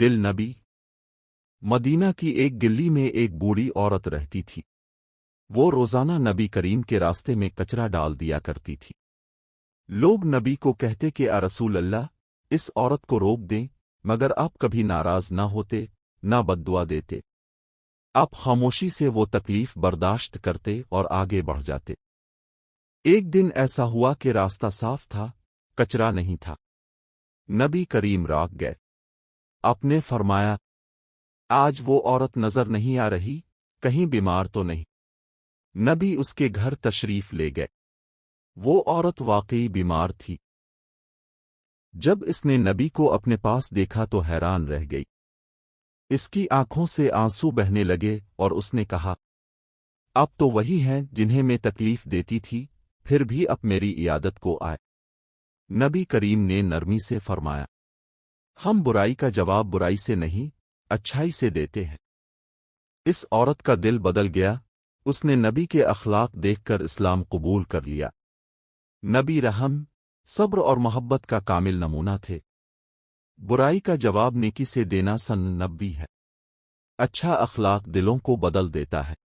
دل نبی مدینہ کی ایک گلی میں ایک بوڑھی عورت رہتی تھی۔ وہ روزانہ نبی کریم کے راستے میں کچرا ڈال دیا کرتی تھی۔ لوگ نبی کو کہتے کہ اے رسول اللہ، اس عورت کو روک دیں، مگر آپ کبھی ناراض نہ ہوتے، نہ بددعا دیتے۔ آپ خاموشی سے وہ تکلیف برداشت کرتے اور آگے بڑھ جاتے۔ ایک دن ایسا ہوا کہ راستہ صاف تھا، کچرا نہیں تھا۔ نبی کریم راگ گئے۔ آپ نے فرمایا، آج وہ عورت نظر نہیں آ رہی، کہیں بیمار تو نہیں؟ نبی اس کے گھر تشریف لے گئے۔ وہ عورت واقعی بیمار تھی۔ جب اس نے نبی کو اپنے پاس دیکھا تو حیران رہ گئی۔ اس کی آنکھوں سے آنسو بہنے لگے اور اس نے کہا، اب تو وہی ہیں جنہیں میں تکلیف دیتی تھی، پھر بھی اب میری عیادت کو آئے۔ نبی کریم نے نرمی سے فرمایا، ہم برائی کا جواب برائی سے نہیں، اچھائی سے دیتے ہیں۔ اس عورت کا دل بدل گیا، اس نے نبی کے اخلاق دیکھ کر اسلام قبول کر لیا۔ نبی رحم، صبر اور محبت کا کامل نمونہ تھے۔ برائی کا جواب نیکی سے دینا سن نبی ہے۔ اچھا اخلاق دلوں کو بدل دیتا ہے۔